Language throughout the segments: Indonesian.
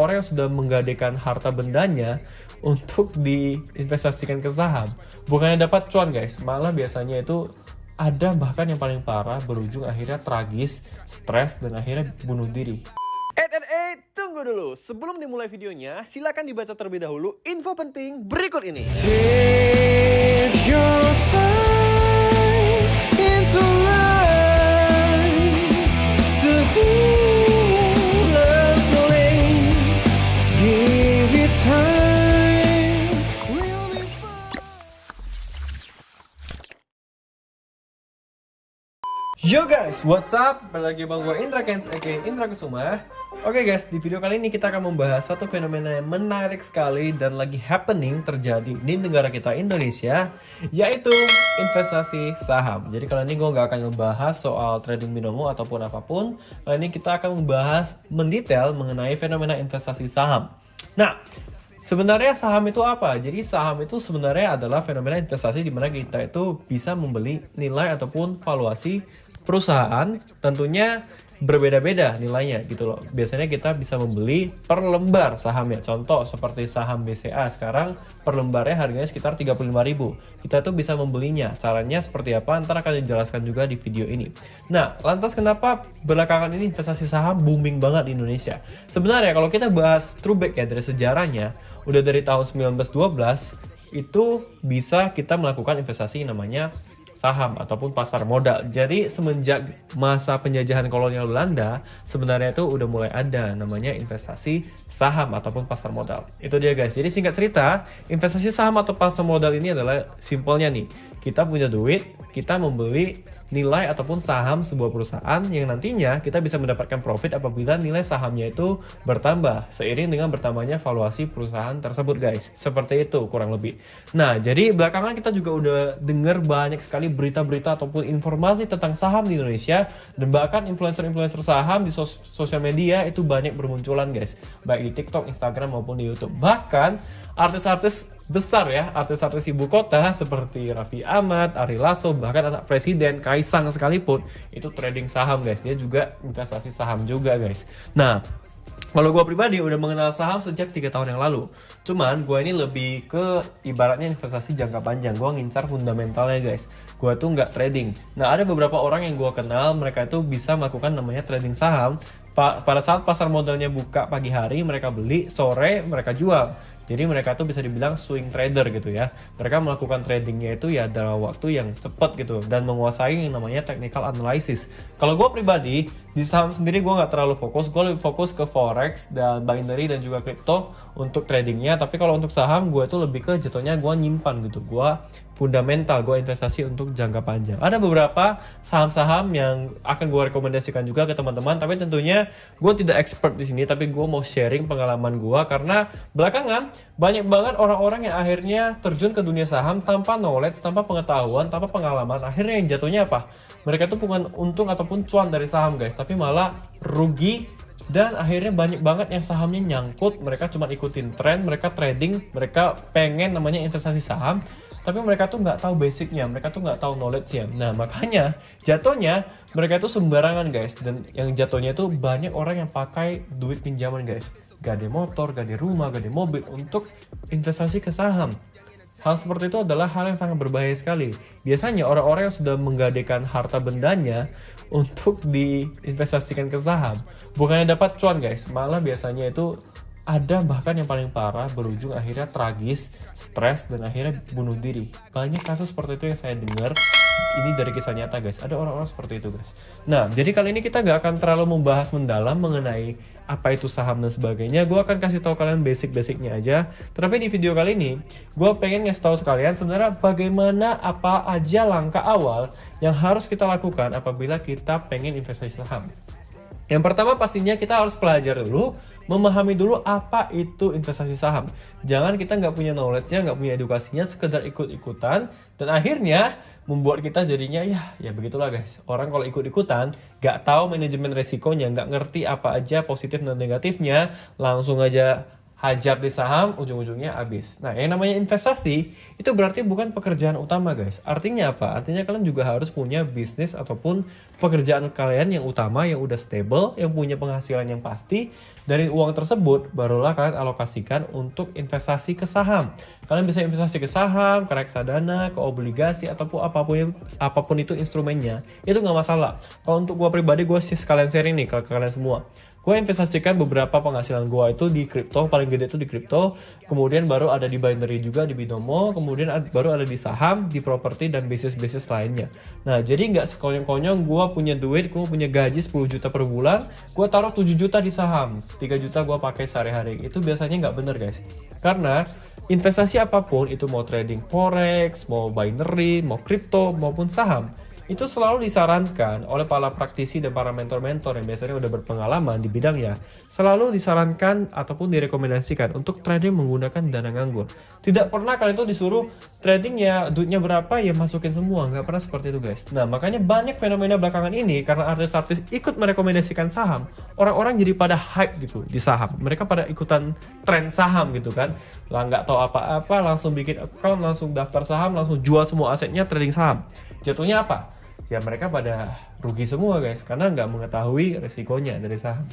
orang yang sudah menggadaikan harta bendanya untuk diinvestasikan ke saham, bukannya dapat cuan guys, malah biasanya itu ada bahkan yang paling parah berujung akhirnya tragis, stres, dan akhirnya bunuh diri. Tunggu dulu. Sebelum dimulai videonya, silakan dibaca terlebih dahulu info penting berikut ini. Take your time into life. The feeling loves no lane. Give it time. We'll be fine. Yo guys, what's up? Balik lagi bang gue Indra Kens, aka Indra Kusuma. Oke guys, di video kali ini kita akan membahas satu fenomena yang menarik sekali dan lagi happening terjadi di negara kita Indonesia, yaitu investasi saham. Jadi kali ini gue gak akan ngebahas soal trading binomo ataupun apapun. Kali ini kita akan membahas mendetail mengenai fenomena investasi saham. Nah, sebenarnya saham itu apa? Jadi saham itu sebenarnya adalah fenomena investasi di mana kita itu bisa membeli nilai ataupun valuasi perusahaan, tentunya berbeda-beda nilainya gitu loh. Biasanya kita bisa membeli per lembar sahamnya. Contoh seperti saham BCA sekarang per lembarnya harganya sekitar 35.000. Kita tuh bisa membelinya. Caranya seperti apa? Ntar akan dijelaskan juga di video ini. Nah, lantas kenapa belakangan ini investasi saham booming banget di Indonesia? Sebenarnya kalau kita bahas throwback ya dari sejarahnya, udah dari tahun 1912 itu bisa kita melakukan investasi namanya saham ataupun pasar modal. Jadi semenjak masa penjajahan kolonial Belanda, sebenarnya itu udah mulai ada namanya investasi saham ataupun pasar modal. Itu dia guys. Jadi singkat cerita, investasi saham atau pasar modal ini adalah simpelnya nih. Kita punya duit, kita membeli nilai ataupun saham sebuah perusahaan yang nantinya kita bisa mendapatkan profit apabila nilai sahamnya itu bertambah seiring dengan bertambahnya valuasi perusahaan tersebut guys. Seperti itu kurang lebih. Nah, jadi belakangan kita juga udah dengar banyak sekali berita-berita ataupun informasi tentang saham di Indonesia, dan bahkan influencer-influencer saham di sosial media itu banyak bermunculan guys, baik di TikTok, Instagram maupun di YouTube. Bahkan artis-artis besar ya, artis-artis ibu kota seperti Raffi Ahmad, Ari Lasso, bahkan anak presiden Kaisang sekalipun itu trading saham guys. Dia juga investasi saham juga guys. Nah, kalau gue pribadi udah mengenal saham sejak 3 tahun yang lalu. Cuman gue ini lebih ke ibaratnya investasi jangka panjang. Gue ngincar fundamentalnya guys. Gue tuh nggak trading. Nah, ada beberapa orang yang gue kenal, mereka itu bisa melakukan namanya trading saham. Pada saat pasar modalnya buka pagi hari, mereka beli, sore mereka jual. Jadi mereka tuh bisa dibilang swing trader gitu ya. Mereka melakukan tradingnya itu ya dalam waktu yang cepat gitu dan menguasai yang namanya technical analysis. Kalau gue pribadi di saham sendiri gue nggak terlalu fokus. Gue lebih fokus ke forex dan binary dan juga crypto untuk tradingnya. Tapi kalau untuk saham gue tuh lebih ke jatuhnya gue nyimpan gitu. Gue fundamental, gue investasi untuk jangka panjang. Ada beberapa saham-saham yang akan gue rekomendasikan juga ke teman-teman, tapi tentunya gue tidak expert di sini, tapi gue mau sharing pengalaman gue karena belakangan banyak banget orang-orang yang akhirnya terjun ke dunia saham tanpa knowledge, tanpa pengetahuan, tanpa pengalaman. Akhirnya yang jatuhnya apa? Mereka tuh bukan untung ataupun cuan dari saham guys, tapi malah rugi. Dan akhirnya banyak banget yang sahamnya nyangkut, mereka cuma ikutin tren, mereka trading, mereka pengen namanya investasi saham, tapi mereka tuh nggak tahu basicnya, mereka tuh nggak tahu knowledge-nya. Nah makanya jatuhnya mereka tuh sembarangan guys, dan yang jatuhnya tuh banyak orang yang pakai duit pinjaman guys, gade motor, gade rumah, gade mobil untuk investasi ke saham. Hal seperti itu adalah hal yang sangat berbahaya sekali. Biasanya orang-orang yang sudah menggadaikan harta bendanya untuk diinvestasikan ke saham, bukannya dapat cuan guys, malah biasanya itu ada bahkan yang paling parah berujung akhirnya tragis, stres, dan akhirnya bunuh diri. Banyak kasus seperti itu yang saya dengar. Ini dari kisah nyata guys, ada orang-orang seperti itu guys. Nah, jadi kali ini kita gak akan terlalu membahas mendalam mengenai apa itu saham dan sebagainya. Gue akan kasih tahu kalian basic-basicnya aja. Tapi di video kali ini, gue pengen ngasih tahu sekalian sebenarnya bagaimana apa aja langkah awal yang harus kita lakukan apabila kita pengen investasi saham. Yang pertama pastinya kita harus belajar dulu, memahami dulu apa itu investasi saham. Jangan kita nggak punya knowledge-nya, nggak punya edukasinya, sekedar ikut-ikutan, dan akhirnya membuat kita jadinya ya begitulah guys. Orang kalau ikut-ikutan, nggak tahu manajemen resikonya, nggak ngerti apa aja positif dan negatifnya, langsung aja hajar di saham, ujung-ujungnya habis. Nah, yang namanya investasi itu berarti bukan pekerjaan utama, guys. Artinya apa? Artinya kalian juga harus punya bisnis ataupun pekerjaan kalian yang utama, yang udah stable, yang punya penghasilan yang pasti. Dari uang tersebut, barulah kalian alokasikan untuk investasi ke saham. Kalian bisa investasi ke saham, ke reksadana, ke obligasi, ataupun apapun itu instrumennya. Itu nggak masalah. Kalau untuk gue pribadi, gue sekalian sharing nih ke kalian semua. Gue investasikan beberapa penghasilan gue itu di kripto, paling gede itu di kripto, kemudian baru ada di binary juga di binomo, kemudian baru ada di saham, di properti dan bisnis-bisnis lainnya. Nah, jadi nggak sekonyong-konyong gue punya duit, gue punya gaji 10 juta per bulan, gue taruh 7 juta di saham, 3 juta gue pakai sehari-hari. Itu biasanya nggak bener, guys. Karena investasi apapun, itu mau trading forex, mau binary, mau kripto, maupun saham, itu selalu disarankan oleh para praktisi dan para mentor-mentor yang biasanya udah berpengalaman di bidangnya, selalu disarankan ataupun direkomendasikan untuk trading menggunakan dana nganggur. Tidak pernah kalian tuh disuruh trading ya duitnya berapa ya masukin semua, nggak pernah seperti itu, guys. Nah, makanya banyak fenomena belakangan ini karena artis-artis ikut merekomendasikan saham, orang-orang jadi pada hype gitu di saham. Mereka pada ikutan tren saham gitu kan, lah nggak tahu apa-apa langsung bikin account, langsung daftar saham, langsung jual semua asetnya trading saham. Jatuhnya apa? Ya mereka pada rugi semua, guys, karena nggak mengetahui resikonya dari saham.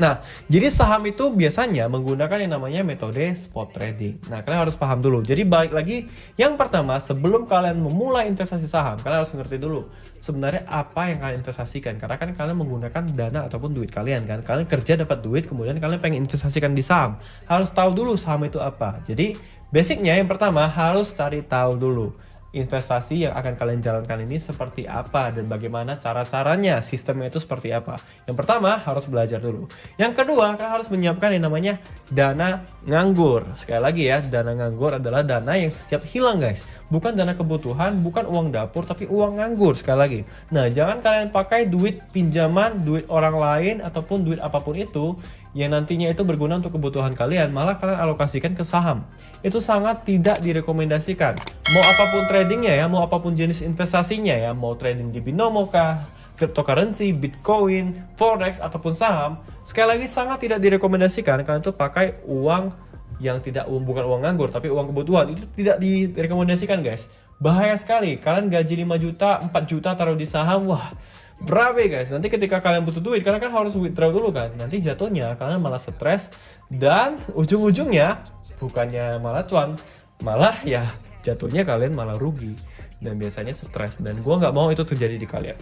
Nah, jadi saham itu biasanya menggunakan yang namanya metode spot trading. Nah, kalian harus paham dulu. Jadi balik lagi, yang pertama, sebelum kalian memulai investasi saham, kalian harus ngerti dulu sebenarnya apa yang kalian investasikan. Karena kan kalian menggunakan dana ataupun duit kalian kan. Kalian kerja dapat duit, kemudian kalian pengen investasikan di saham. Harus tahu dulu saham itu apa. Jadi basicnya yang pertama harus cari tahu dulu investasi yang akan kalian jalankan ini seperti apa dan bagaimana cara-caranya, sistemnya itu seperti apa. Yang pertama harus belajar dulu. Yang kedua, kalian harus menyiapkan yang namanya dana nganggur. Sekali lagi ya, dana nganggur adalah dana yang setiap hilang, guys. Bukan dana kebutuhan, bukan uang dapur, tapi uang nganggur, sekali lagi. Nah, jangan kalian pakai duit pinjaman, duit orang lain, ataupun duit apapun itu yang nantinya itu berguna untuk kebutuhan kalian, malah kalian alokasikan ke saham. Itu sangat tidak direkomendasikan. Mau apapun tradingnya ya, mau apapun jenis investasinya ya, mau trading di binomo kah, cryptocurrency, bitcoin, forex, ataupun saham, sekali lagi sangat tidak direkomendasikan kalian tuh pakai uang yang bukan uang nganggur, tapi uang kebutuhan. Itu tidak direkomendasikan, guys. Bahaya sekali. Kalian gaji 5 juta, 4 juta taruh di saham, wah, berabe, guys. Nanti ketika kalian butuh duit, karena kan harus withdraw dulu kan, nanti jatuhnya kalian malah stres dan ujung-ujungnya bukannya malah cuan, malah ya jatuhnya kalian malah rugi dan biasanya stres, dan gue nggak mau itu terjadi di kalian.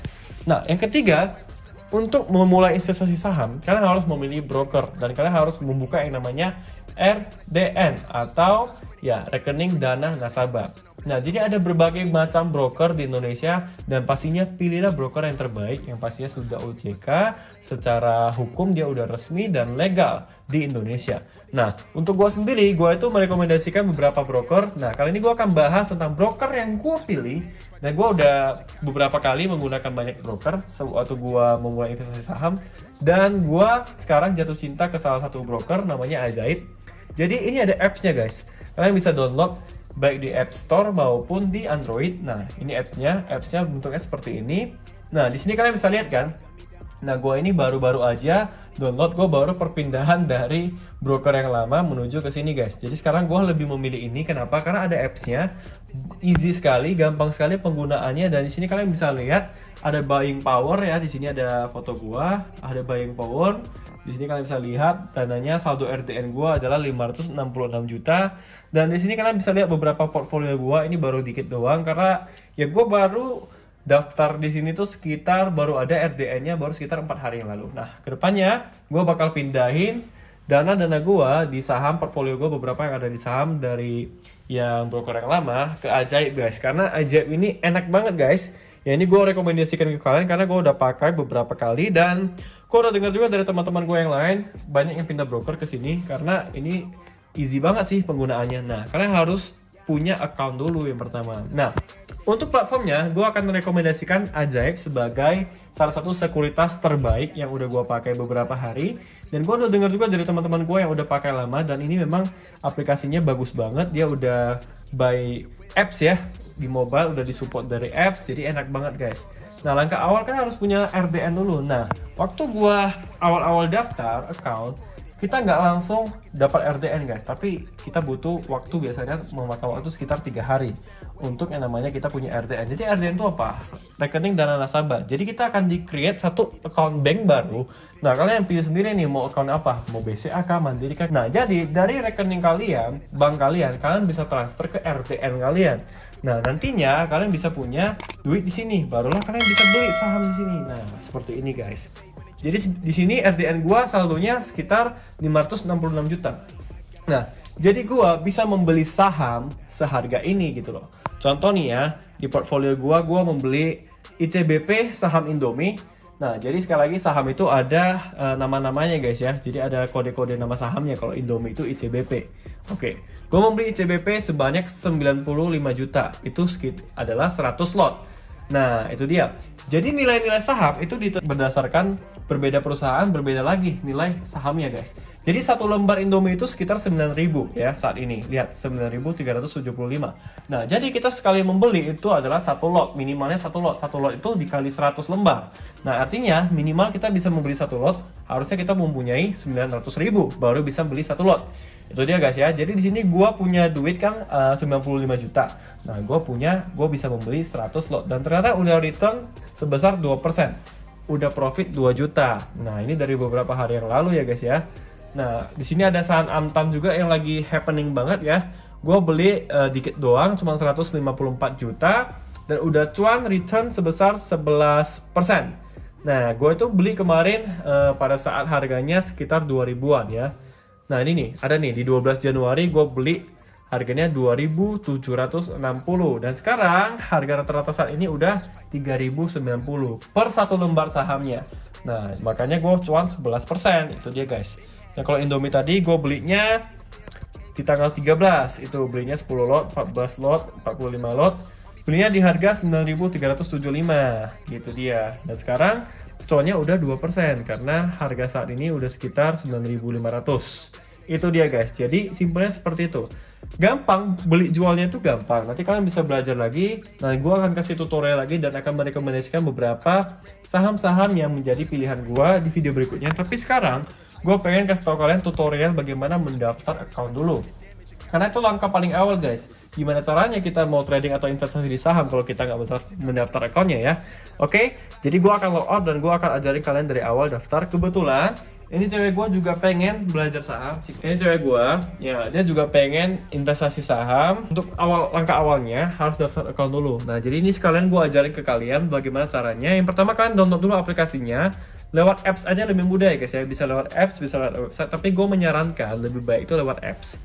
Nah, yang ketiga, untuk memulai investasi saham, kalian harus memilih broker dan kalian harus membuka yang namanya RDN atau ya rekening dana nasabah. Nah, jadi ada berbagai macam broker di Indonesia dan pastinya pilihlah broker yang terbaik yang pastinya sudah OJK, secara hukum dia udah resmi dan legal di Indonesia. Nah, untuk gue sendiri, gue itu merekomendasikan beberapa broker. Nah, kali ini gue akan bahas tentang broker yang gue pilih. Dan gue udah beberapa kali menggunakan banyak broker waktu gue memulai investasi saham. Dan gue sekarang jatuh cinta ke salah satu broker namanya Ajaib. Jadi ini ada apps-nya, guys. Kalian bisa download baik di App Store maupun di Android. Nah, ini apps-nya bentuknya seperti ini. Nah, di sini kalian bisa lihat kan. Nah, gue ini baru-baru aja download, gue baru perpindahan dari broker yang lama menuju ke sini, guys. Jadi sekarang gue lebih memilih ini. Kenapa? Karena ada apps-nya, easy sekali, gampang sekali penggunaannya. Dan di sini kalian bisa lihat ada buying power ya. Di sini ada foto gue, ada buying power. Di sini kalian bisa lihat dananya, saldo RDN gue adalah 566 juta. Dan di sini kalian bisa lihat beberapa portfolio gue. Ini baru dikit doang karena ya gue baru daftar di sini tuh sekitar baru ada RDN-nya baru sekitar 4 hari yang lalu. Nah, kedepannya gue bakal pindahin dana-dana gue di saham, portfolio gue beberapa yang ada di saham dari yang broker yang lama ke Ajaib, guys. Karena Ajaib ini enak banget, guys. Ya, ini gue rekomendasikan ke kalian karena gue udah pakai beberapa kali dan gue udah dengar juga dari teman-teman gue yang lain banyak yang pindah broker ke sini karena ini easy banget sih penggunaannya. Nah, kalian harus punya account dulu yang pertama. Nah, untuk platformnya, gue akan merekomendasikan Ajaib sebagai salah satu sekuritas terbaik yang udah gue pakai beberapa hari. Dan gue udah dengar juga dari teman-teman gue yang udah pakai lama dan ini memang aplikasinya bagus banget. Dia udah by apps ya, di mobile udah disupport dari apps, jadi enak banget, guys. Nah, langkah awal kan harus punya RDN dulu. Nah, waktu gue awal-awal daftar account, kita nggak langsung dapat RDN guys, tapi kita butuh waktu, biasanya memakan waktu sekitar 3 hari untuk yang namanya kita punya RDN. Jadi RDN itu apa? Rekening dana nasabah. Jadi kita akan di-create satu account bank baru. Nah, kalian pilih sendiri nih mau account apa, mau BCA kah, Mandiri kah. Nah, jadi dari rekening kalian, bank kalian bisa transfer ke RDN kalian. Nah, nantinya kalian bisa punya duit di sini, barulah kalian bisa beli saham di sini. Nah, seperti ini guys. Jadi di sini RDN gua saldonya sekitar 566 juta. Nah, jadi gua bisa membeli saham seharga ini gitu loh. Contoh nih ya, di portfolio gua membeli ICBP saham Indomie. Nah, jadi sekali lagi saham itu ada nama-namanya guys ya. Jadi ada kode-kode nama sahamnya. Kalau Indomie itu ICBP. Oke, gua membeli ICBP sebanyak 95 juta. Itu adalah 100 lot. Nah, itu dia. Jadi nilai-nilai saham itu berdasarkan berbeda perusahaan, berbeda lagi nilai sahamnya guys. Jadi satu lembar Indomie itu sekitar 9.000 ya saat ini. Lihat 9.375. Nah, jadi kita sekali membeli itu adalah satu lot, minimalnya satu lot. Satu lot itu dikali 100 lembar. Nah, artinya minimal kita bisa membeli satu lot, harusnya kita mempunyai 900.000 baru bisa beli satu lot. Itu dia guys ya. Jadi di sini gua punya duit kan 95 juta. Nah, gue bisa membeli 100 lot dan ternyata udah return sebesar 2%. Udah profit 2 juta. Nah, ini dari beberapa hari yang lalu ya guys ya. Nah, di sini ada saham Antam juga yang lagi happening banget ya. Gue beli dikit doang, cuma 154 juta dan udah cuan return sebesar 11%. Nah, gue itu beli kemarin pada saat harganya sekitar 2000-an ya. Nah, ini nih, ada nih di 12 Januari gue beli harganya 2.760 dan sekarang harga rata-rata saat ini udah 3.090 per satu lembar sahamnya. Nah, makanya gue cuan 11%. Itu dia guys. Nah, kalau Indomie tadi gue belinya di tanggal 13, itu belinya 10 lot, 14 lot, 45 lot. Belinya di harga 9.375. Gitu dia. Dan sekarang cuannya udah 2% karena harga saat ini udah sekitar 9.500. Itu dia guys. Jadi simpelnya seperti itu. Gampang, beli jualnya itu gampang. Nanti kalian bisa belajar lagi. Nah, gue akan kasih tutorial lagi dan akan merekomendasikan beberapa saham-saham yang menjadi pilihan gue di video berikutnya. Tapi sekarang gue pengen kasih tahu kalian tutorial bagaimana mendaftar account dulu. Karena itu langkah paling awal guys. Gimana caranya kita mau trading atau investasi di saham kalau kita nggak mendaftar accountnya ya. Oke, jadi gue akan log out dan gue akan ajarin kalian dari awal daftar. Kebetulan ini cewek gue juga pengen belajar saham. Ini cewek gue, ya dia juga pengen investasi saham. Untuk langkah awalnya harus daftar account dulu. Nah, jadi ini sekalian gue ajarin ke kalian bagaimana caranya. Yang pertama kalian download dulu aplikasinya. Lewat apps aja lebih mudah ya guys ya. Bisa lewat apps, bisa lewat website. Tapi gue menyarankan lebih baik itu lewat apps.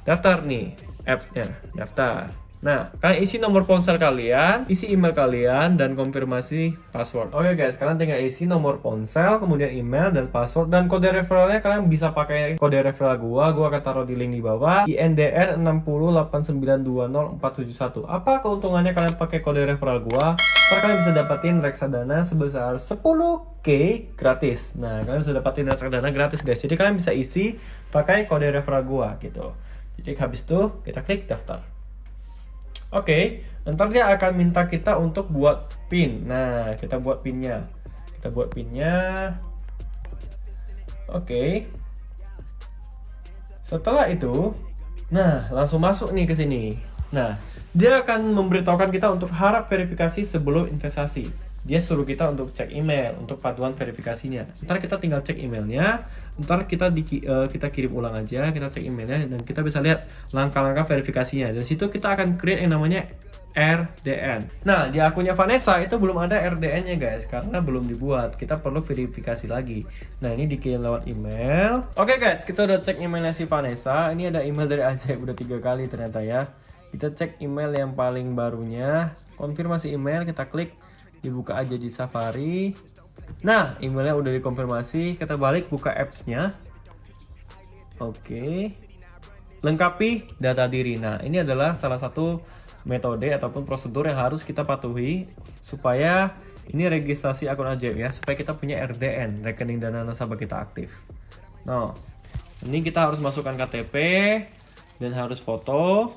Daftar nih appsnya, daftar. Nah, kalian isi nomor ponsel kalian, isi email kalian, dan konfirmasi password. Oke guys, kalian tinggal isi nomor ponsel, kemudian email dan password, dan kode referralnya kalian bisa pakai kode referral gua akan taruh di link di bawah, INDR 608920471. Apa keuntungannya kalian pakai kode referral gua? Ntar kalian bisa dapetin reksadana sebesar 10k gratis. Nah, kalian bisa dapetin reksadana gratis guys. Jadi kalian bisa isi pakai kode referral gua gitu. Jadi habis itu kita klik daftar. Oke, ntar dia akan minta kita untuk buat PIN. Nah, kita buat PIN-nya. Oke. Setelah itu, nah langsung masuk nih ke sini. Nah, dia akan memberitahukan kita untuk harap verifikasi sebelum investasi. Dia suruh kita untuk cek email untuk paduan verifikasinya. Ntar kita tinggal cek emailnya. Ntar kita kirim ulang aja, kita cek emailnya dan kita bisa lihat langkah-langkah verifikasinya. Dan situ kita akan create yang namanya RDN. Nah, di akunnya Vanessa itu belum ada RDN-nya guys, karena belum dibuat. Kita perlu verifikasi lagi. Nah, ini dikirim lewat email. Oke guys, kita udah cek emailnya si Vanessa. Ini ada email dari Ajaib udah 3 kali ternyata ya. Kita cek email yang paling barunya. Konfirmasi email, kita klik. Dibuka aja di Safari. Nah, emailnya udah dikonfirmasi. Kita balik buka apps-nya. Oke. Lengkapi data diri. Nah, ini adalah salah satu metode ataupun prosedur yang harus kita patuhi supaya ini registrasi akun Ajaib ya, supaya kita punya RDN, rekening dana nasabah kita aktif. Nah, ini kita harus masukkan KTP dan harus foto.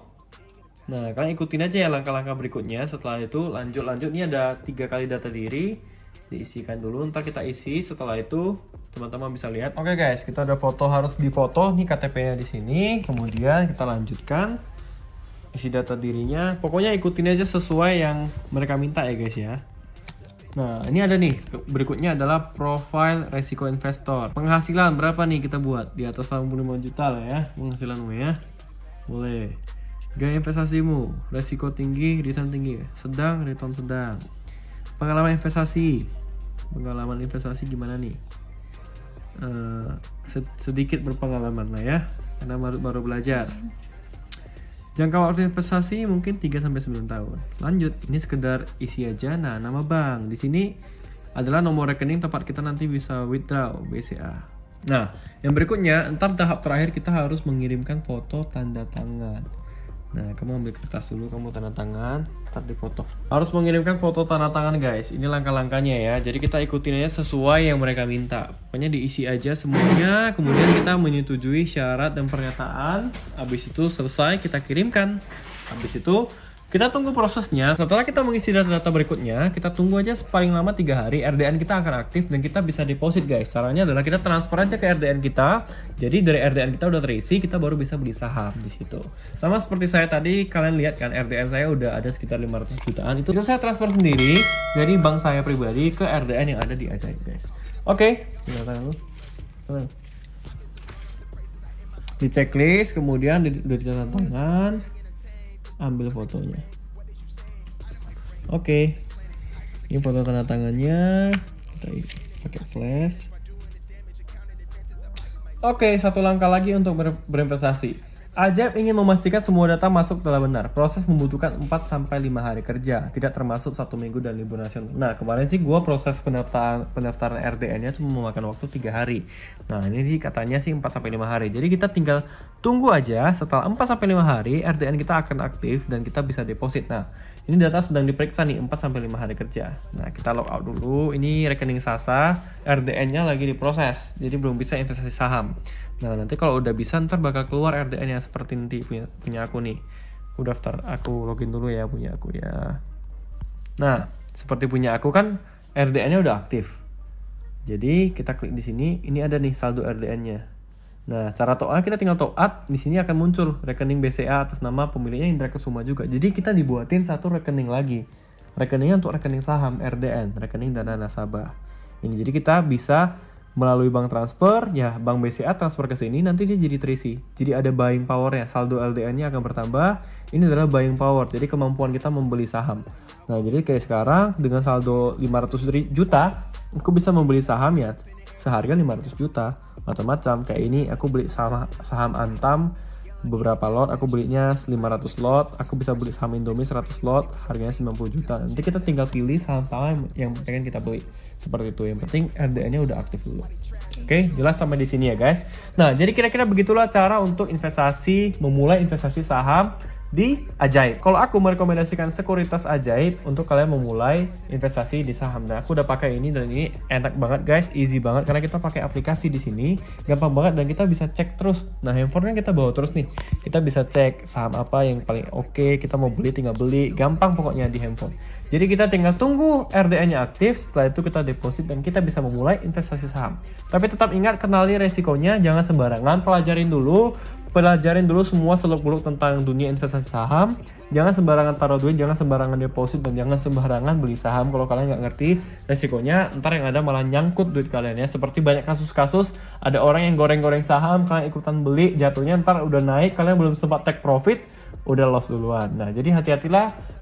Nah, kalian ikutin aja ya langkah-langkah berikutnya. Setelah itu lanjut. Ini ada 3 kali data diri. diisikan dulu, ntar kita isi. Setelah itu teman-teman bisa lihat. Oke guys, kita udah foto, harus difoto nih KTP-nya di sini. Kemudian kita lanjutkan isi data dirinya. Pokoknya ikutin aja sesuai yang mereka minta ya guys ya. Nah, ini ada nih, berikutnya adalah profile resiko investor. Penghasilan berapa nih kita buat? Di atas 85 juta lah ya, penghasilanmu ya. Boleh. Gaya investasimu, resiko tinggi, return tinggi, sedang, return sedang. Pengalaman investasi. Pengalaman investasi gimana nih? Sedikit berpengalaman lah ya, karena baru belajar. Jangka waktu investasi mungkin 3-9 tahun. Lanjut, ini sekedar isi aja. Nah, nama bank di sini adalah nomor rekening tempat kita nanti bisa withdraw BCA. Nah, yang berikutnya, ntar tahap terakhir kita harus mengirimkan foto tanda tangan. Nah, kamu ambil kertas dulu, kamu tanda tangan, ntar difoto. Harus mengirimkan foto tanda tangan guys. Ini langkah-langkahnya ya. Jadi kita ikutin aja sesuai yang mereka minta. Pokoknya diisi aja semuanya. Kemudian kita menyetujui syarat dan pernyataan. Habis itu selesai kita kirimkan. Habis itu kita tunggu prosesnya. Setelah kita mengisi data-data berikutnya, kita tunggu aja paling lama 3 hari. RDN kita akan aktif dan kita bisa deposit guys. Caranya adalah kita transfer aja ke RDN kita. Jadi dari RDN kita udah terisi, kita baru bisa beli saham di situ. Sama seperti saya tadi, kalian lihat kan RDN saya udah ada sekitar 500 jutaan. Itu saya transfer sendiri dari bank saya pribadi ke RDN yang ada di Ajaib guys. Oke, di checklist, kemudian udah dicatat tangan. Ambil fotonya. Oke. Ini foto tanda tangannya. Kita pakai flash. Oke, satu langkah lagi untuk berinvestasi. Ajaib ingin memastikan semua data masuk telah benar. Proses membutuhkan 4-5 hari kerja, tidak termasuk 1 minggu dan libur nasional. Nah, kemarin sih gua proses pendaftaran RDN-nya cuma memakan waktu 3 hari. Nah, ini sih katanya sih 4-5 hari. Jadi kita tinggal tunggu aja, setelah 4-5 hari RDN kita akan aktif dan kita bisa deposit. Nah, ini data sedang diperiksa nih 4-5 hari kerja. Nah, kita log out dulu. Ini rekening Sasa, RDN-nya lagi diproses. Jadi belum bisa investasi saham. Nah, nanti kalau udah bisa ntar bakal keluar RDN yang seperti nanti punya aku nih. Aku daftar, aku login dulu ya punya aku ya. Nah, seperti punya aku kan RDN-nya udah aktif. Jadi kita klik di sini, ini ada nih saldo RDN-nya. Nah, cara top up kita tinggal top up, di sini akan muncul rekening BCA atas nama pemiliknya Indra Kesuma juga. Jadi kita dibuatin satu rekening lagi. Rekeningnya untuk rekening saham RDN, rekening dana nasabah. Ini jadi kita bisa melalui bank transfer, ya bank BCA transfer ke sini, nanti dia jadi terisi. Jadi ada buying power-nya, saldo LDN-nya akan bertambah. Ini adalah buying power, jadi kemampuan kita membeli saham. Nah, jadi kayak sekarang dengan saldo 500 juta, aku bisa membeli saham ya seharga 500 juta. Macam-macam, kayak ini aku beli saham Antam beberapa lot, aku belinya 500 lot, aku bisa beli saham Indomie 100 lot, harganya 90 juta. Nanti kita tinggal pilih saham-saham yang pengen kita beli. Seperti itu, yang penting RDN-nya udah aktif dulu. Oke, jelas sampai di sini ya guys. Nah, jadi kira-kira begitulah cara untuk memulai investasi saham di Ajaib. Kalau aku merekomendasikan sekuritas Ajaib untuk kalian memulai investasi di saham. Nah, aku udah pakai ini dan ini enak banget guys, easy banget karena kita pakai aplikasi di sini, gampang banget dan kita bisa cek terus. Nah, handphone kan kita bawa terus nih. Kita bisa cek saham apa yang paling oke, kita mau beli tinggal beli, gampang pokoknya di handphone. Jadi kita tinggal tunggu RDN-nya aktif, setelah itu kita deposit dan kita bisa memulai investasi saham. Tapi tetap ingat, kenali resikonya, jangan sembarangan, pelajarin dulu semua seluk-beluk tentang dunia investasi saham. Jangan sembarangan taruh duit, jangan sembarangan deposit, dan jangan sembarangan beli saham kalau kalian nggak ngerti resikonya. Ntar yang ada malah nyangkut duit kalian ya. Seperti banyak kasus-kasus ada orang yang goreng-goreng saham, kalian ikutan beli, jatuhnya ntar udah naik, kalian belum sempat take profit, udah loss duluan. Nah, jadi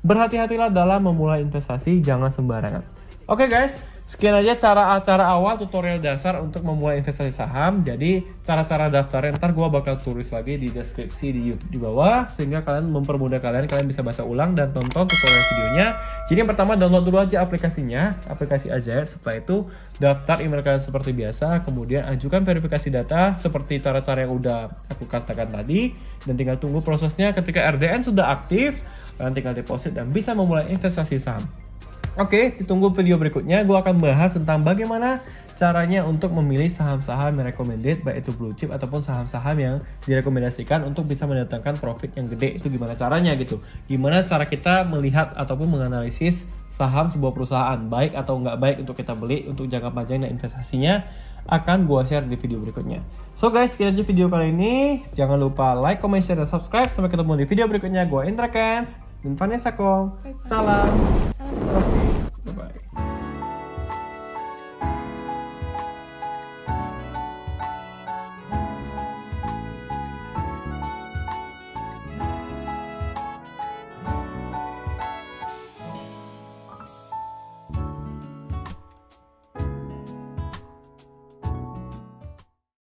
berhati-hatilah dalam memulai investasi, jangan sembarangan. Oke guys, sekian aja cara awal tutorial dasar untuk memulai investasi saham. Jadi cara-cara daftarnya ntar gue bakal tulis lagi di deskripsi di YouTube di bawah, sehingga kalian mempermudah kalian bisa baca ulang dan tonton tutorial videonya. Jadi yang pertama, download dulu aja aplikasinya, aplikasi Ajaib. Setelah itu daftar email kalian seperti biasa, kemudian ajukan verifikasi data seperti cara-cara yang udah aku katakan tadi, dan tinggal tunggu prosesnya. Ketika RDN sudah aktif, kalian tinggal deposit dan bisa memulai investasi saham. Oke, ditunggu video berikutnya. Gue akan bahas tentang bagaimana caranya untuk memilih saham-saham yang recommended, baik itu blue chip ataupun saham-saham yang direkomendasikan untuk bisa mendatangkan profit yang gede. Itu gimana caranya gitu. Gimana cara kita melihat ataupun menganalisis saham sebuah perusahaan, baik atau nggak baik untuk kita beli untuk jangka panjang dan investasinya akan gue share di video berikutnya. So guys, sekian aja video kali ini. Jangan lupa like, comment, share, dan subscribe. Sampai ketemu di video berikutnya. Gue Indra Kens dan Vanessa Kong. Salam. Salam. Oke, bye-bye.